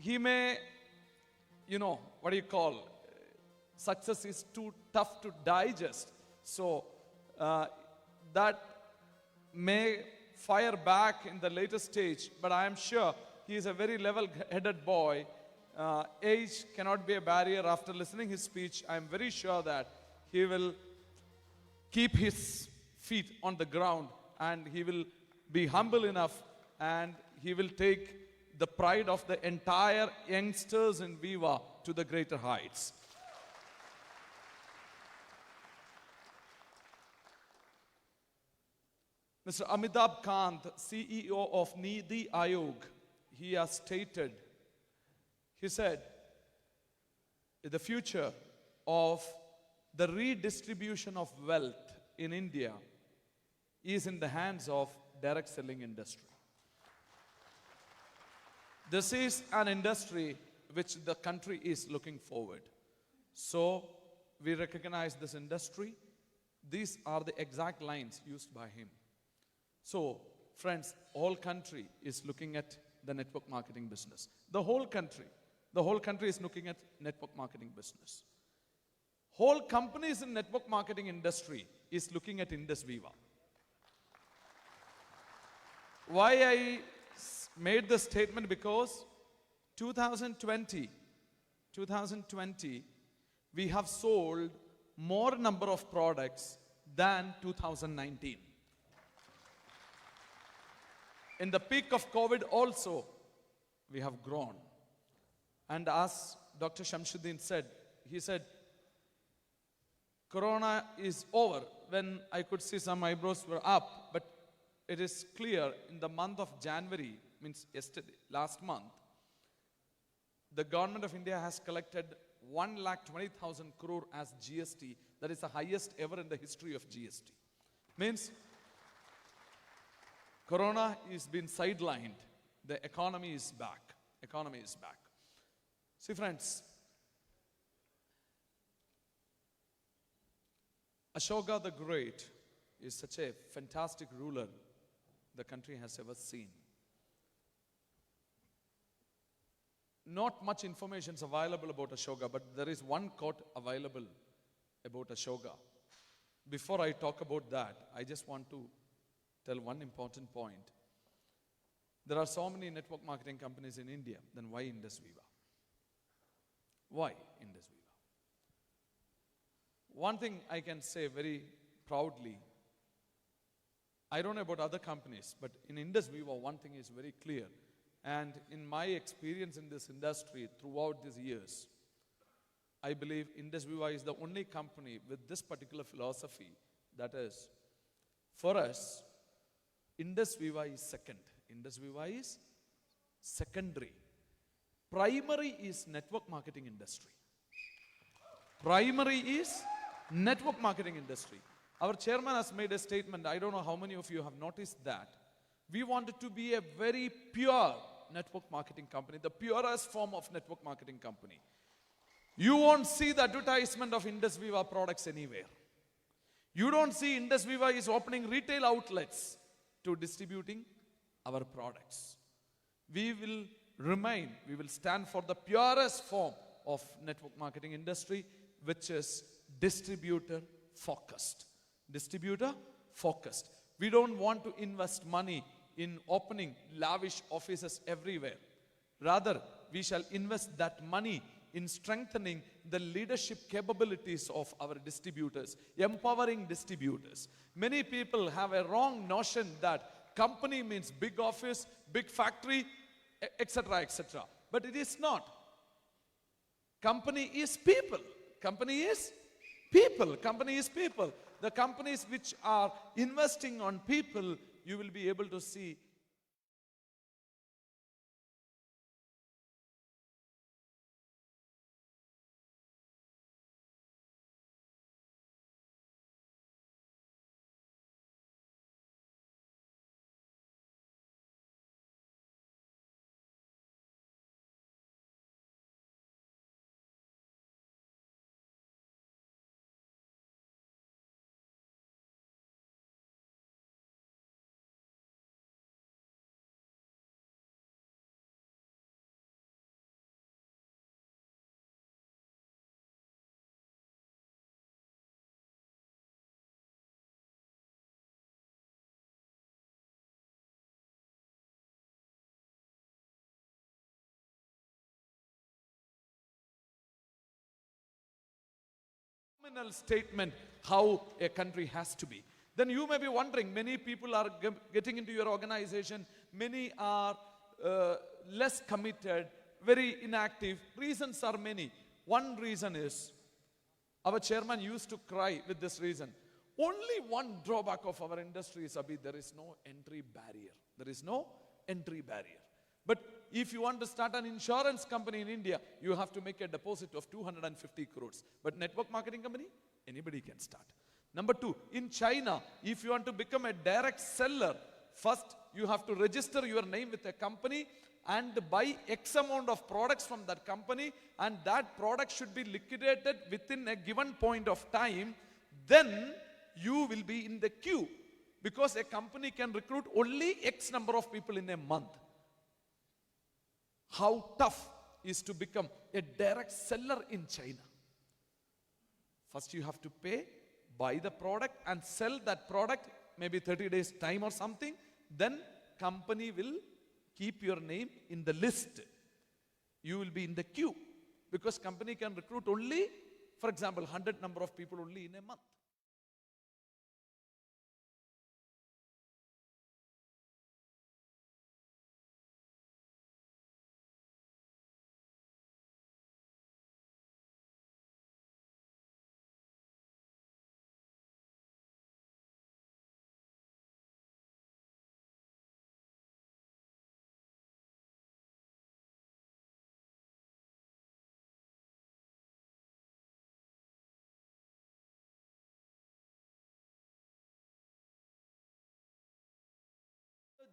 he may, what do you call, success is too tough to digest. So that may fire back in the later stage, but I am sure he is a very level-headed boy. Age cannot be a barrier. After listening his speech, I am very sure that he will keep his feet on the ground and he will be humble enough and he will take the pride of the entire youngsters in Viva to the greater heights. Mr. Amitabh Kant, CEO of Niti Aayog, he has stated, he said, the future of the redistribution of wealth in India is in the hands of direct selling industry. This is an industry which the country is looking forward. So we recognize this industry. These are the exact lines used by him. So friends, whole country is looking at the network marketing business. The whole country is looking at network marketing business. Whole companies in network marketing industry is looking at Indus Viva. Why I made this statement? Because 2020, we have sold more number of products than 2019. In the peak of COVID also, we have grown. And as Dr. Shamsuddin said, he said, Corona is over. When I could see some eyebrows were up, but it is clear in the month of January, means yesterday, last month, the government of India has collected 1,20,000 crore as GST. That is the highest ever in the history of GST. Means Corona is been sidelined. The economy is back. Economy is back. See friends, Ashoka the Great is such a fantastic ruler the country has ever seen. Not much information is available about Ashoka, but there is one quote available about Ashoka. Before I talk about that, I just want to tell one important point. There are so many network marketing companies in India, then why Indus Viva? Why Indus Viva? One thing I can say very proudly, I don't know about other companies, but in Indus Viva, one thing is very clear. And in my experience in this industry throughout these years, I believe Indus Viva is the only company with this particular philosophy. That is, for us, Indus Viva is second. Indus Viva is secondary. Primary is network marketing industry. Primary is network marketing industry. Our chairman has made a statement. I don't know how many of you have noticed that. We wanted to be a very pure network marketing company, the purest form of network marketing company. You won't see the advertisement of Indus Viva products anywhere. You don't see Indus Viva is opening retail outlets to distributing our products. We will stand for the purest form of network marketing industry, which is distributor focused. Distributor focused. We don't want to invest money in opening lavish offices everywhere. Rather, we shall invest that money in strengthening the leadership capabilities of our distributors, empowering distributors. Many people have a wrong notion that company means big office, big factory, etc., etc. But it is not. Company is people. Company is people. Company is people. The companies which are investing on people, you will be able to see Nominal statement how a country has to be. Then you may be wondering, many people are getting into your organization, many are less committed, very inactive. Reasons are many. One reason is, our chairman used to cry with this reason. Only one drawback of our industry is, Abhi, there is no entry barrier. There is no entry barrier. But if you want to start an insurance company in India, you have to make a deposit of 250 crores. But network marketing company, anybody can start. Number two, in China, if you want to become a direct seller, first you have to register your name with a company and buy X amount of products from that company, and that product should be liquidated within a given point of time. Then you will be in the queue, because a company can recruit only X number of people in a month. How tough is to become a direct seller in China? First you have to pay, buy the product and sell that product, maybe 30 days time or something. Then company will keep your name in the list. You will be in the queue, because company can recruit only, for example, 100 number of people only in a month.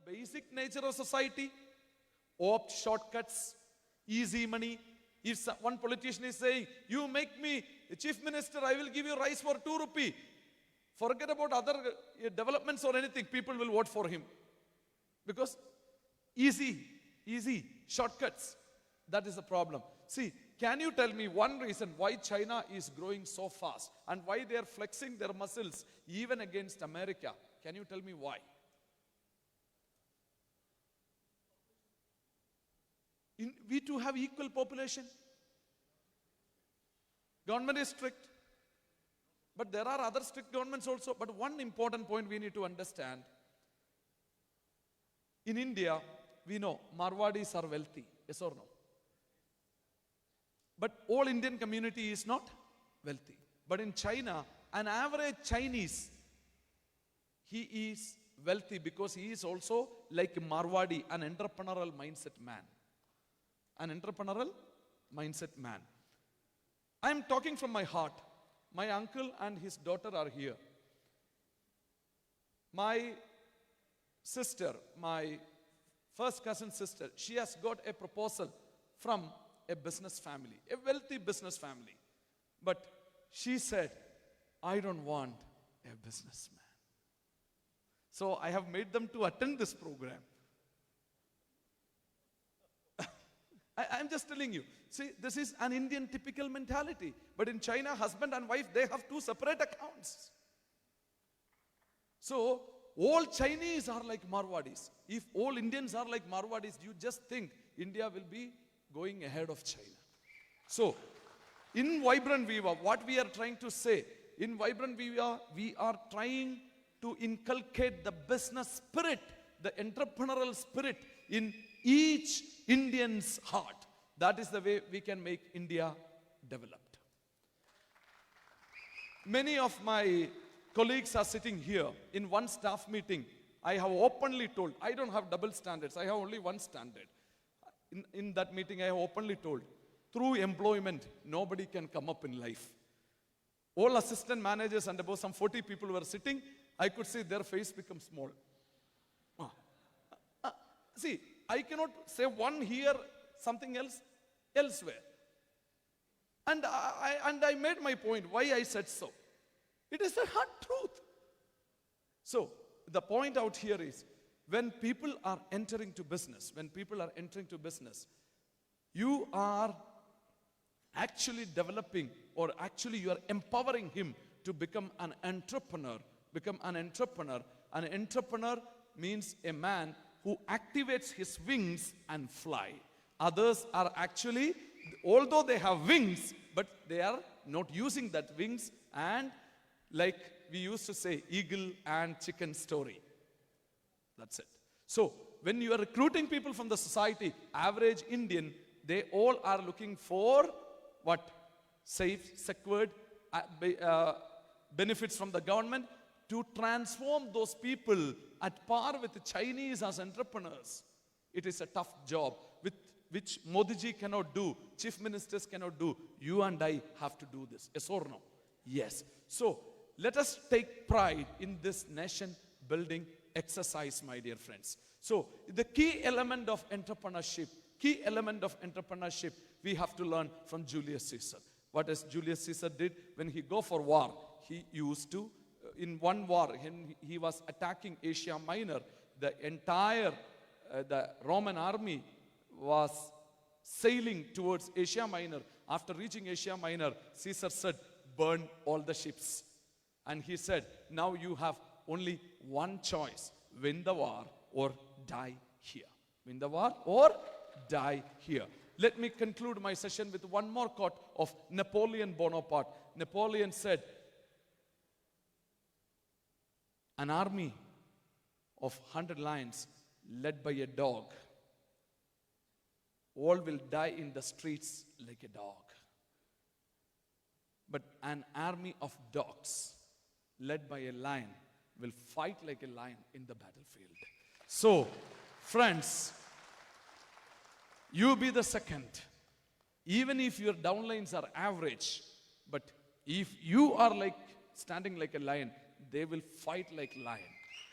Basic nature of society, opt shortcuts, easy money. If one politician is saying, you make me chief minister, I will give you rice for 2 rupee. Forget about other developments or anything, people will vote for him. Because easy, shortcuts. That is the problem. See, can you tell me one reason why China is growing so fast and why they are flexing their muscles even against America? Can you tell me why? We too have equal population. Government is strict. But there are other strict governments also. But one important point we need to understand. In India, we know Marwadis are wealthy. Yes or no? But all Indian community is not wealthy. But in China, an average Chinese, he is wealthy because he is also like Marwadi, an entrepreneurial mindset man. An entrepreneurial mindset man. I am talking from my heart. My uncle and his daughter are here. My sister, my first cousin sister, she has got a proposal from a business family, a wealthy business family. But she said, I don't want a businessman. So I have made them to attend this program. I'm just telling you. See, this is an Indian typical mentality. But in China, husband and wife, they have 2 separate accounts. So, all Chinese are like Marwadis. If all Indians are like Marwadis, you just think India will be going ahead of China. So, in Vibrant Viva, what we are trying to say, in Vibrant Viva, we are trying to inculcate the business spirit, the entrepreneurial spirit in each Indian's heart. That is the way we can make India developed. Many of my colleagues are sitting here. In one staff meeting, I have openly told, I don't have double standards, I have only one standard. In that meeting, I have openly told, through employment, nobody can come up in life. All assistant managers and about some 40 people were sitting, I could see their face become small. See, I cannot say one here, something else, elsewhere. And I made my point, why I said so. It is the hard truth. So, the point out here is, when people are entering to business, you are actually developing, or actually you are empowering him to become an entrepreneur. An entrepreneur means a man who activates his wings and fly. Others are actually, although they have wings, but they are not using that wings And like we used to say, eagle and chicken story. That's it. So when you are recruiting people from the society, average Indian, they all are looking for what? Safe, secured, benefits from the government to transform those people at par with the Chinese as entrepreneurs. It is a tough job with which Modi ji cannot do, chief ministers cannot do. You and I have to do this. Yes or no? Yes. So let us take pride in this nation building exercise, my dear friends. So the key element of entrepreneurship, we have to learn from Julius Caesar. What does Julius Caesar did when he go for war? He used to, in one war, when he was attacking Asia Minor, the entire the Roman army was sailing towards Asia Minor. After reaching Asia Minor, Caesar said, burn all the ships. And he said, now you have only one choice, win the war or die here. Win the war or die here. Let me conclude my session with one more quote of Napoleon Bonaparte. Napoleon said, an army of 100 lions led by a dog, all will die in the streets like a dog. But an army of dogs led by a lion will fight like a lion in the battlefield. So, friends, you be the second. Even if your downlines are average, but if you are like standing like a lion, they will fight like lion.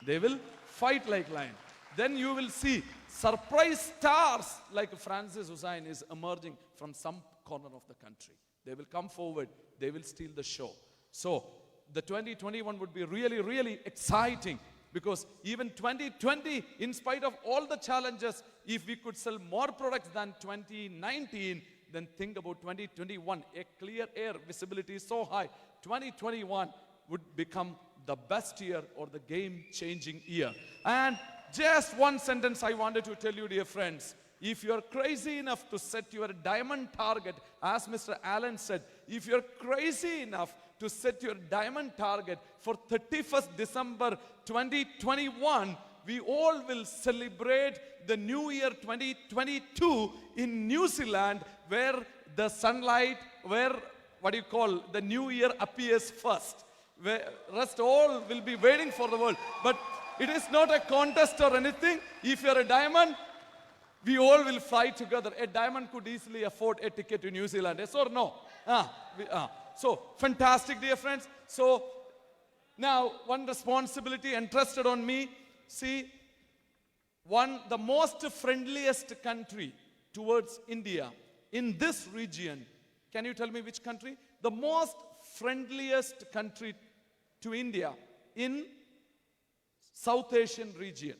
They will fight like lion. Then you will see surprise stars like Francis Hussain is emerging from some corner of the country. They will come forward. They will steal the show. So the 2021 would be really, really exciting, because even 2020, in spite of all the challenges, if we could sell more products than 2019, then think about 2021. A clear air visibility is so high. 2021 would become the best year or the game-changing year. And just one sentence I wanted to tell you, dear friends. If you're crazy enough to set your diamond target, as Mr. Allen said, if you're crazy enough to set your diamond target for 31st December 2021, we all will celebrate the New Year 2022 in New Zealand, where the sunlight, where the New Year appears first. Where rest all will be waiting for the world. But it is not a contest or anything. If you're a diamond, we all will fly together. A diamond could easily afford a ticket to New Zealand. Yes or no? So, fantastic, dear friends. So, now one responsibility entrusted on me. See, the most friendliest country towards India in this region. Can you tell me which country? The most friendliest country to India in South Asian region.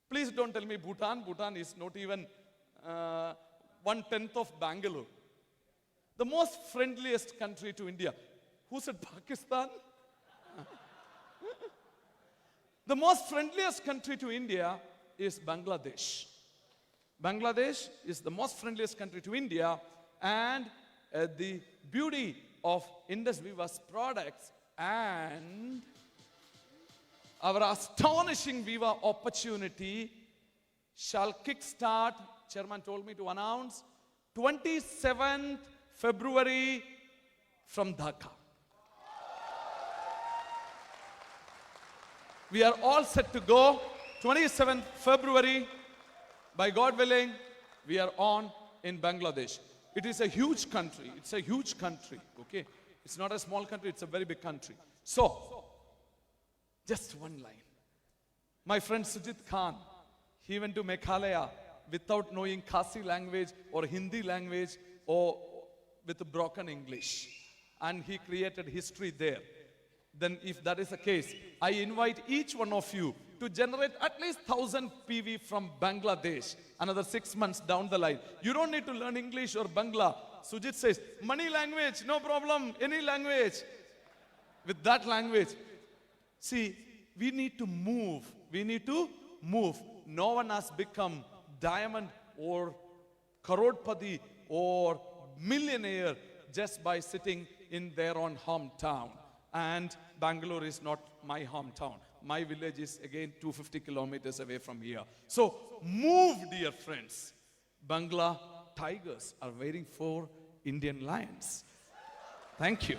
Please don't tell me Bhutan. Bhutan is not even 1/10 of Bangalore. The most friendliest country to India. Who said Pakistan? The most friendliest country to India is Bangladesh. Bangladesh is the most friendliest country to India, and the beauty of Indus Viva's products and our astonishing Viva opportunity shall kickstart, Chairman told me to announce, 27th February from Dhaka. We are all set to go. 27th February, by God willing, we are on in Bangladesh. It is a huge country. It's a huge country, okay? It's not a small country, it's a very big country. So, just one line. My friend Sujit Khan, he went to Meghalaya without knowing Khasi language or Hindi language or with broken English. And he created history there. Then if that is the case, I invite each one of you to generate at least 1,000 PV from Bangladesh another 6 months down the line. You don't need to learn English or Bangla. Sujit says, money language, no problem, any language. With that language, see, we need to move. We need to move. No one has become diamond or crorepati or millionaire just by sitting in their own hometown. And Bangalore is not my hometown. My village is again 250 kilometers away from here. So move, dear friends. Bangla tigers are waiting for Indian lions. Thank you.